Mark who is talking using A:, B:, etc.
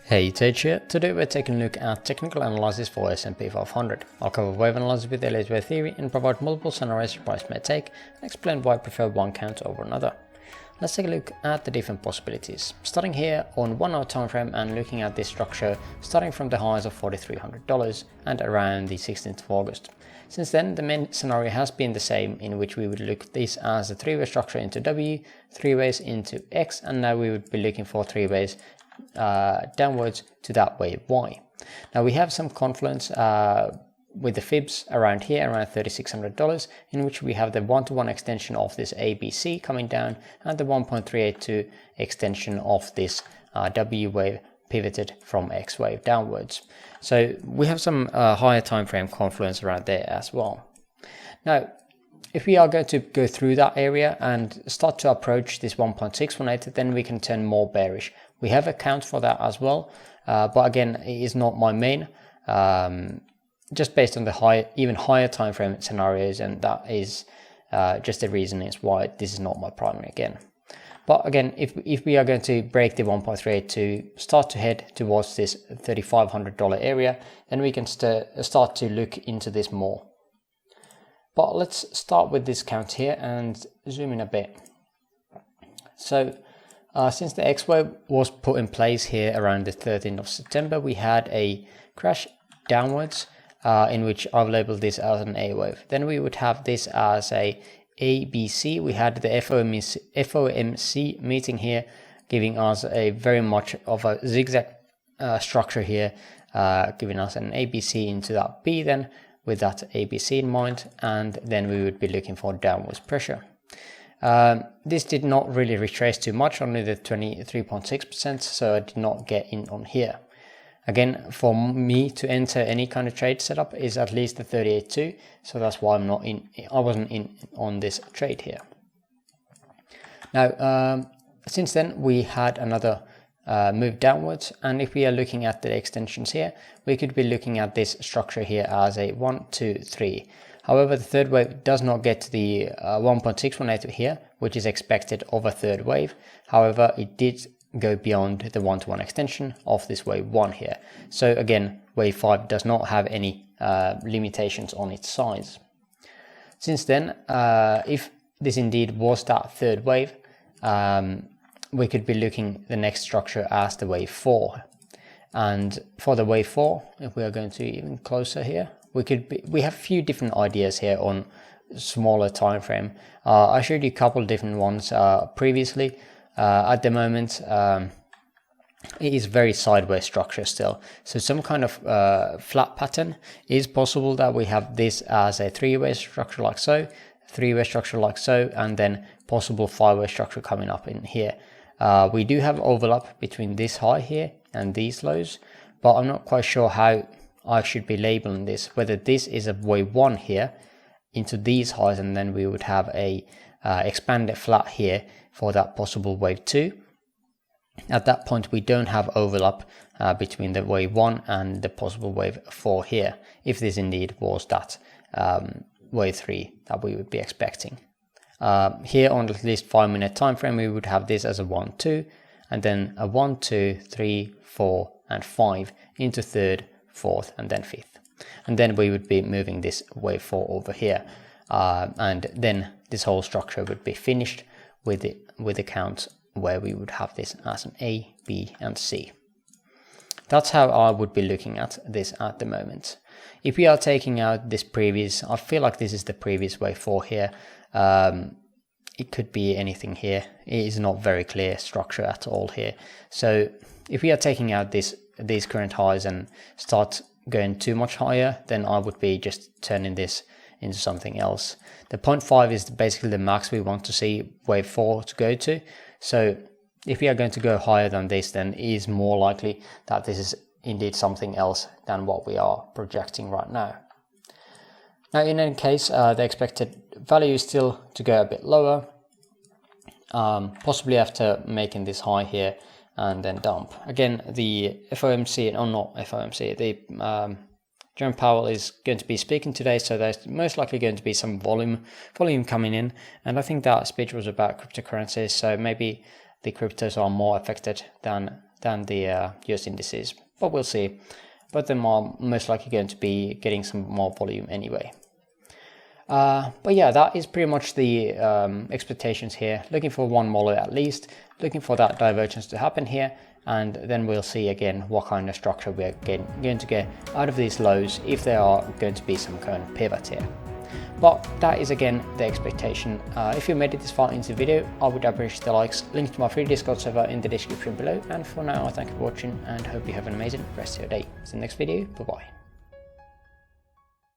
A: Hey, Tej here. Today we're taking a look at technical analysis for SP500. I'll cover wave analysis with Elliott Wave Theory and provide multiple scenarios your price may take and explain why I prefer one count over another. Let's take a look at the different possibilities. Starting here on 1 hour time frame and looking at this structure starting from the highs of $4,300 and around the 16th of August. Since then, the main scenario has been the same, in which we would look at this as a three-way structure into W, three ways into X, and now we would be looking for three ways downwards to that wave Y. Now we have some confluence with the fibs around here, around $3,600, in which we have the one-to-one extension of this ABC coming down and the 1.382 extension of this W wave pivoted from X wave downwards. So we have some higher time frame confluence around there as well. Now, if we are going to go through that area and start to approach this 1.618, then we can turn more bearish. We have a count for that as well, but again, it is not my main, just based on the even higher time frame scenarios, and that is just the reason is why this is not my primary again. But again, if we are going to break the 1.382, start to head towards this $3,500 area, then we can start to look into this more. But let's start with this count here and zoom in a bit. So since the X wave was put in place here around the 13th of September, we had a crash downwards in which I've labeled this as an A wave. Then we would have this as a ABC. We had the FOMC meeting here, giving us a very much of a zigzag structure here, giving us an ABC into that B then, with that ABC in mind, and then we would be looking for downwards pressure. This did not really retrace too much, only the 23.6%, so I did not get in on here. Again, for me to enter any kind of trade setup is at least the 38.2, so that's why I wasn't in on this trade here. Now, since then we had another move downwards, and if we are looking at the extensions here, we could be looking at this structure here as a 1, 2, 3. However, the third wave does not get to the 1.618 here, which is expected of a third wave. However, it did go beyond the one-to-one extension of this wave 1 here. So again, wave 5 does not have any limitations on its size. Since then, if this indeed was that third wave, we could be looking the next structure as the wave 4. And for the wave 4, if we are going to even closer here, we have a few different ideas here on smaller time frame. I showed you a couple of different ones previously. At the moment, it is very sideways structure still. So some kind of flat pattern is possible, that we have this as a three-way structure like so, three-way structure like so, and then possible five-way structure coming up in here. We do have overlap between this high here and these lows, but I'm not quite sure how I should be labeling this, whether this is a wave 1 here into these highs, and then we would have a expanded flat here for that possible wave 2. At that point, we don't have overlap between the wave 1 and the possible wave 4 here, if this indeed was that wave 3 that we would be expecting. Here on at least 5-minute time frame, we would have this as a 1, 2, and then a 1, 2, 3, 4, and 5 into third, fourth, and then fifth. And then we would be moving this wave 4 over here, and then this whole structure would be finished with the count where we would have this as an A, B, and C. That's how I would be looking at this at the moment. If we are taking out this previous, I feel like this is the previous wave 4 here. It could be anything here. It is not very clear structure at all here. So if we are taking out these current highs and start going too much higher, then I would be just turning this into something else. The 0.5 is basically the max we want to see wave 4 to go to. So if we are going to go higher than this, then it is more likely that this is indeed something else than what we are projecting right now. Now, in any case, the expected value is still to go a bit lower, possibly after making this high here and then dump. Again, the FOMC, or not FOMC, the Jerome Powell is going to be speaking today, so there's most likely going to be some volume coming in, and I think that speech was about cryptocurrencies, so maybe the cryptos are more affected than than the US indices, but we'll see. But them are most likely going to be getting some more volume anyway. But yeah, that is pretty much the expectations here. Looking for one more low at least, looking for that divergence to happen here, and then we'll see again what kind of structure we're going to get out of these lows, if there are going to be some kind of pivot here. But that is again the expectation. If you made it this far into the video, I would appreciate the likes. Link to my free Discord server in the description below. And for now, I thank you for watching and hope you have an amazing rest of your day. See you in the next video. Bye bye.